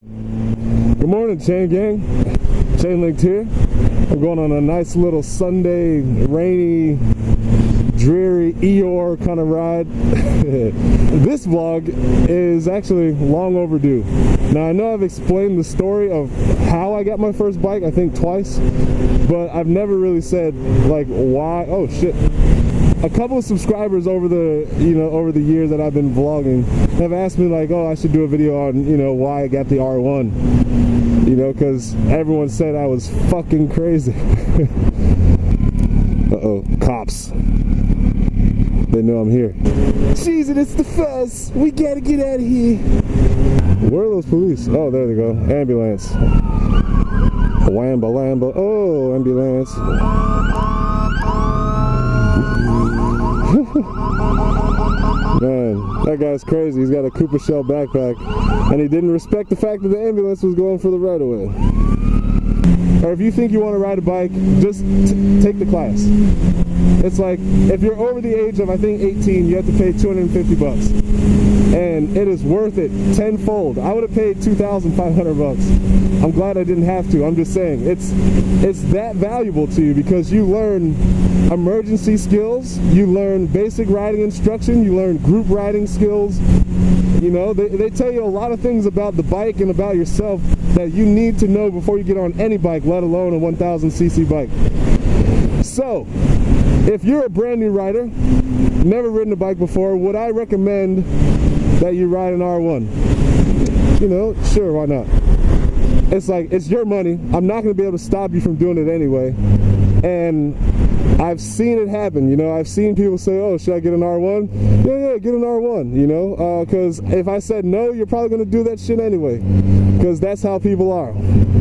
Good morning, Chain Gang. Chanelinked here. I'm going on a nice little Sunday, rainy, dreary Eeyore kind of ride. This vlog is actually long overdue. Now I know I've explained the story of how I got my first bike, I think twice, but I've never really said like why. Oh shit. A couple of subscribers over the years that I've been vlogging have asked me like, oh, I should do a video on, why I got the R1. Because everyone said I was fucking crazy. Uh-oh, cops. They know I'm here. Jesus, it's the fuzz. We gotta get out of here. Where are those police? Oh, there they go. Ambulance. Wamba lamba. Oh, ambulance. Man, that guy's crazy. He's got a Cooper Shell backpack, and he didn't respect the fact that the ambulance was going for the right of way. Or if you think you want to ride a bike, just take the class. It's like, if you're over the age of, I think, 18, you have to pay 250 bucks. And it is worth it tenfold. I would have paid 2,500 bucks. I'm glad I didn't have to. I'm just saying, it's that valuable to you because you learn emergency skills, you learn basic riding instruction, you learn group riding skills. They tell you a lot of things about the bike and about yourself that you need to know before you get on any bike, let alone a 1000cc bike. So, if you're a brand new rider, never ridden a bike before, would I recommend that you ride an R1? Sure, why not? It's like, it's your money. I'm not going to be able to stop you from doing it anyway. And I've seen it happen, I've seen people say, oh, should I get an R1? Yeah, get an R1, because if I said no, you're probably going to do that shit anyway, because that's how people are.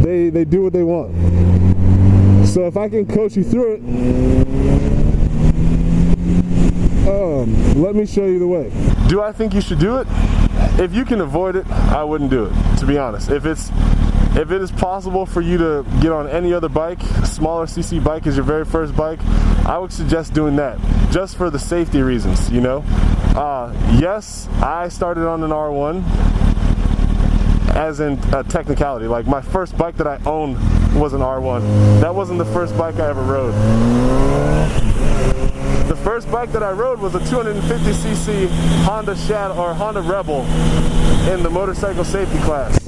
They do what they want. So if I can coach you through it, let me show you the way. Do I think you should do it? If you can avoid it, I wouldn't do it, to be honest. If it is possible for you to get on any other bike, smaller CC bike is your very first bike, I would suggest doing that, just for the safety reasons, Yes, I started on an R1, as in a technicality. Like, my first bike that I owned was an R1. That wasn't the first bike I ever rode. The first bike that I rode was a 250cc Honda Honda Rebel in the motorcycle safety class.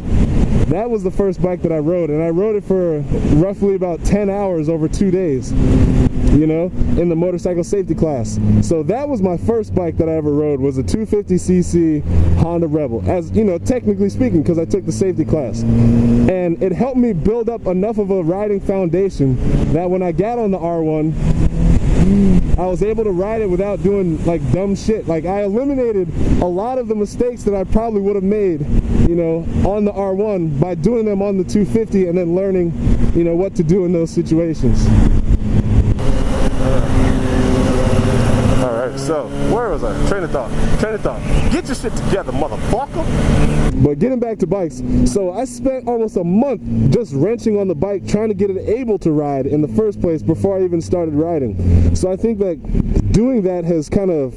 That was the first bike that I rode, and I rode it for roughly about 10 hours over 2 days, in the motorcycle safety class. So that was my first bike that I ever rode, was a 250cc Honda Rebel, as technically speaking, because I took the safety class. And it helped me build up enough of a riding foundation that when I got on the R1, I was able to ride it without doing like dumb shit. Like, I eliminated a lot of the mistakes that I probably would have made, on the R1 by doing them on the 250 and then learning, what to do in those situations. Alright, so where was I? Train of thought. Get your shit together, motherfucker. But getting back to bikes, so I spent almost a month just wrenching on the bike, trying to get it able to ride in the first place before I even started riding. So I think that doing that has kind of,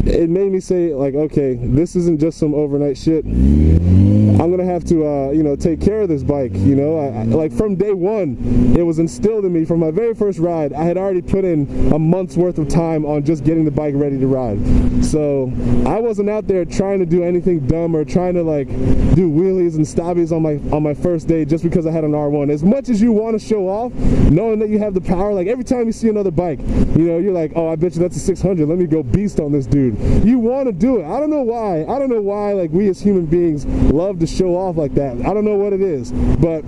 it made me say, like, okay, this isn't just some overnight shit. I'm gonna have to, take care of this bike. Like, from day one, it was instilled in me. From my very first ride, I had already put in a month's worth of time on just getting the bike ready to ride. So I wasn't out there trying to do anything dumb or trying to like do wheelies and stoppies on my first day just because I had an R1. As much as you want to show off, knowing that you have the power, like every time you see another bike, you're like, oh, I bet you that's a 600. Let me go beast on this dude. You want to do it. I don't know why. Like, we as human beings love to show off like that. I don't know what it is, but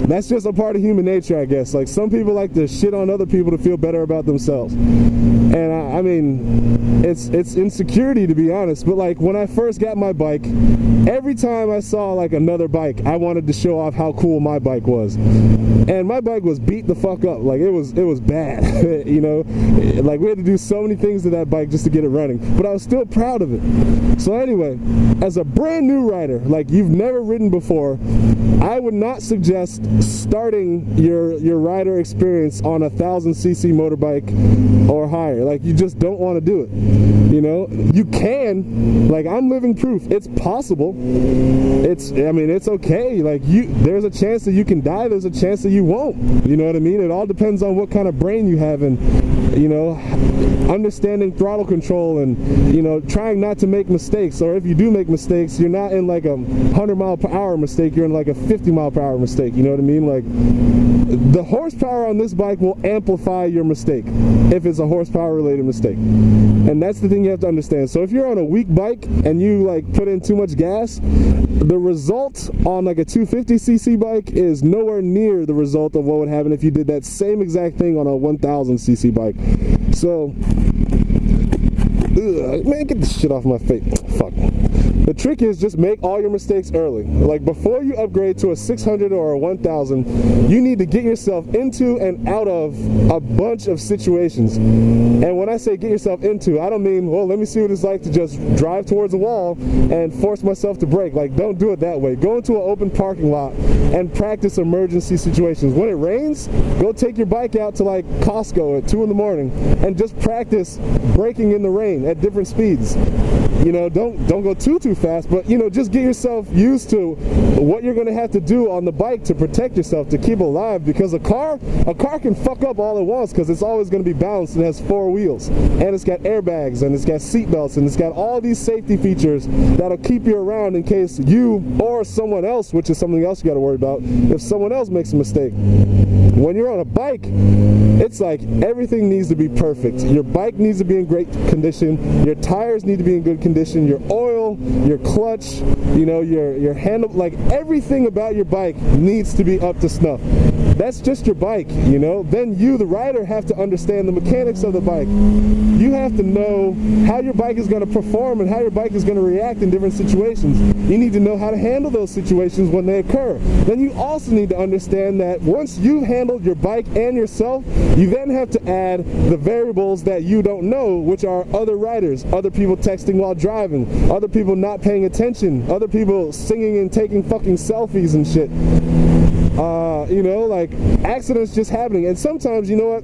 that's just a part of human nature, I guess. Like, some people like to shit on other people to feel better about themselves, and I mean, it's insecurity, to be honest. But like, when I first got my bike, every time I saw like another bike, I wanted to show off how cool my bike was, and my bike was beat the fuck up. Like, it was bad. Like, we had to do so many things to that bike just to get it running, but I was still proud of it. So anyway, as a brand new rider, like you've never ridden before, I would not suggest starting your rider experience on a 1000cc motorbike or higher. there. Like, you just don't want to do it. You know, you can, like, I'm living proof. It's possible. I mean, it's okay. Like, there's a chance that you can die. There's a chance that you won't. You know what I mean? It all depends on what kind of brain you have, and, you know, understanding throttle control, and, you know, trying not to make mistakes. Or if you do make mistakes, you're not in like a 100-mile-per-hour mistake. You're in like a 50-mile-per-hour mistake. You know what I mean? Like, the horsepower on this bike will amplify your mistake if it's a horsepower related mistake. And that's the thing you have to understand. So if you're on a weak bike and you like put in too much gas, the result on like a 250cc bike is nowhere near the result of what would happen if you did that same exact thing on a 1000cc bike. So, man, get this shit off my face. Fuck. The trick is just make all your mistakes early. Like, before you upgrade to a 600 or a 1000, you need to get yourself into and out of a bunch of situations. And when I say get yourself into, I don't mean, well, let me see what it's like to just drive towards a wall and force myself to brake. Like, don't do it that way. Go into an open parking lot and practice emergency situations. When it rains, go take your bike out to like Costco at 2 in the morning and just practice braking in the rain at different speeds. You know, don't go too fast, but, you know, just get yourself used to what you're going to have to do on the bike to protect yourself, to keep alive, because a car can fuck up all at once, because it's always going to be balanced and has 4 wheels, and it's got airbags, and it's got seat belts, and it's got all these safety features that'll keep you around in case you or someone else, which is something else you got to worry about, if someone else makes a mistake. When you're on a bike, it's like everything needs to be perfect. Your bike needs to be in great condition, your tires need to be in good condition, your oil, your clutch, you know, your handle, like everything about your bike needs to be up to snuff. That's just your bike, you know. Then you, the rider, have to understand the mechanics of the bike. You have to know how your bike is going to perform and how your bike is going to react in different situations. You need to know how to handle those situations when they occur. Then you also need to understand that once you've handled your bike and yourself, you then have to add the variables that you don't know, which are other riders, other people texting while driving, other people not paying attention, other people singing and taking fucking selfies and shit. You know, like, accidents just happening. And sometimes, you know what,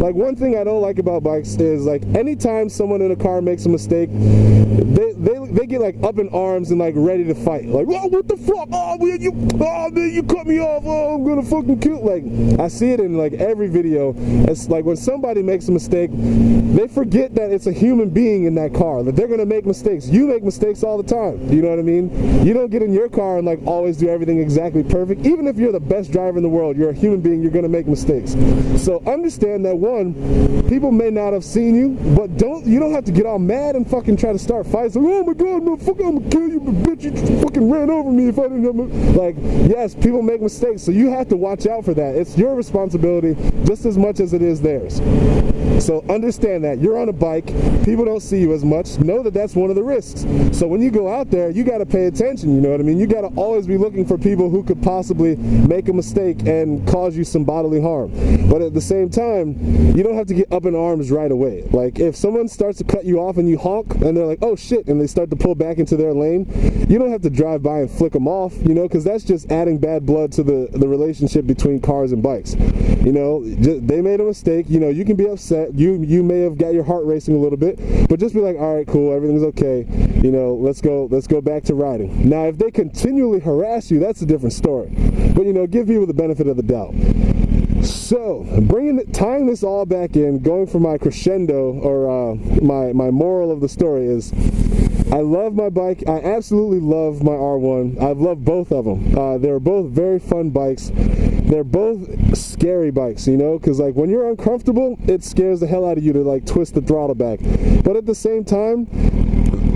like, one thing I don't like about bikes is, like, anytime someone in a car makes a mistake, they get like up in arms and like ready to fight. Like, oh, what the fuck? Oh man, you cut me off. Oh, I'm gonna fucking kill. Like, I see it in like every video. It's like when somebody makes a mistake, they forget that it's a human being in that car, that they're gonna make mistakes. You make mistakes all the time. You know what I mean? You don't get in your car and like always do everything exactly perfect. Even if you're the best driver in the world, you're a human being, you're gonna make mistakes. So understand that, one, people may not have seen you, but you don't have to get all mad and fucking try to start fights. Like, oh my god, motherfucker, I'm gonna kill you, but bitch, you fucking ran over me if I didn't have like, yes, people make mistakes, so you have to watch out for that. It's your responsibility just as much as it is theirs. So understand that you're on a bike, people don't see you as much. Know that that's one of the risks. So when you go out there, you got to pay attention. You know what I mean? You got to always be looking for people who could possibly make a mistake and cause you some bodily harm. But at the same time, you don't have to get up in arms right away. Like, if someone starts to cut you off and you honk and they're like, oh shit, and they start to pull back into their lane, you don't have to drive by and flick them off, you know, because that's just adding bad blood to the relationship between cars and bikes. You know, they made a mistake. You know, you can be upset. You may have got your heart racing a little bit, but just be like, all right, cool, everything's okay. You know, let's go back to riding. Now, if they continually harass you, that's a different story. But, you know, give people the benefit of the doubt. So, tying this all back in, going for my crescendo, or my moral of the story is, I love my bike. I absolutely love my R1. I've loved both of them. They're both very fun bikes. They're both scary bikes, you know, because like when you're uncomfortable, it scares the hell out of you to like twist the throttle back. But at the same time,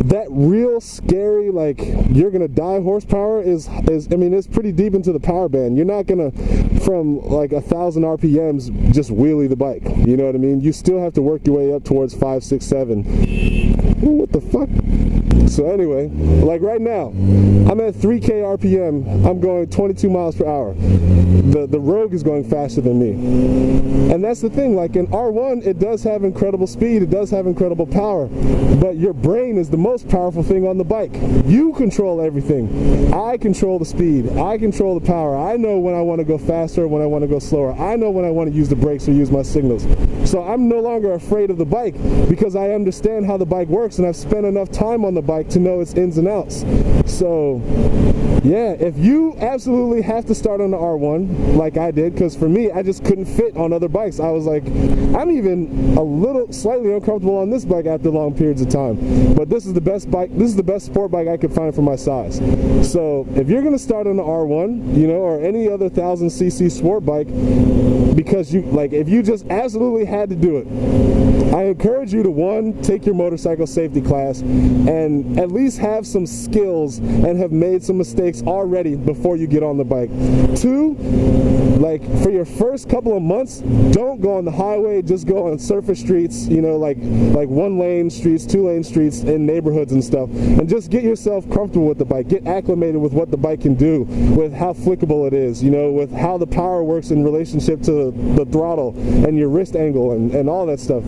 that real scary, like, you're gonna die horsepower is I mean, it's pretty deep into the power band. You're not gonna, from like 1,000 RPMs, just wheelie the bike. You know what I mean? You still have to work your way up towards 5, 6, 7. What the fuck? So anyway, like right now, I'm at 3K RPM. I'm going 22 miles per hour. The Rogue is going faster than me. And that's the thing, like in R1, it does have incredible speed, it does have incredible power, but your brain is the most powerful thing on the bike. You control everything. I control the speed, I control the power. I know when I want to go faster, when I want to go slower. I know when I want to use the brakes or use my signals. So I'm no longer afraid of the bike because I understand how the bike works and I've spent enough time on the bike to know its ins and outs. So yeah, if you absolutely have to start on the R1 like I did, because for me, I just couldn't fit on other bikes. I was like, I'm even a little slightly uncomfortable on this bike after long periods of time, but this is the best bike, this is the best sport bike I could find for my size. So if you're going to start on the R1, you know, or any other 1000cc sport bike, because you, like, if you just absolutely had to do it, I encourage you to, one, take your motorcycle safety class and at least have some skills and have made some mistakes already before you get on the bike. Two, like for your first couple of months, don't go on the highway, just go on surface streets, you know, like 1-lane streets, 2-lane streets in neighborhoods and stuff, and just get yourself comfortable with the bike, get acclimated with what the bike can do, with how flickable it is, you know, with how the power works in relationship to the throttle and your wrist angle and all that stuff.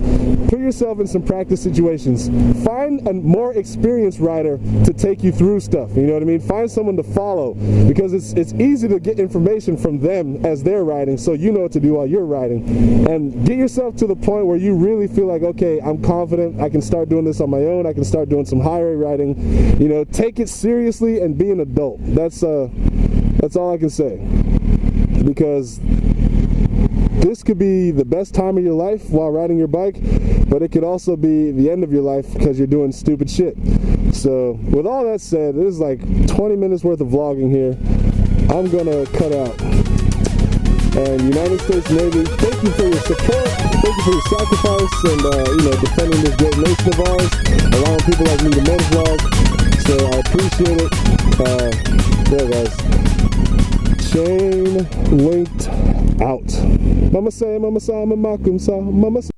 Put yourself in some practice situations. Find a more experienced rider to take you through stuff, you know what I mean? Find someone to follow, because it's easy to get information from them as they're riding, so you know what to do while you're riding. And get yourself to the point where you really feel like, okay, I'm confident, I can start doing this on my own, I can start doing some highway riding. You know, take it seriously and be an adult. That's all I can say, because this could be the best time of your life while riding your bike, but it could also be the end of your life because you're doing stupid shit. So with all that said, this is like 20 minutes worth of vlogging here. I'm gonna cut out. And United States Navy, thank you for your support, thank you for your sacrifice, and you know, defending this great nation of ours, allowing people like me to motovlog. So I appreciate it. There guys, Chanelinked out. Mama say, mama sa, mama kum sa, mama say.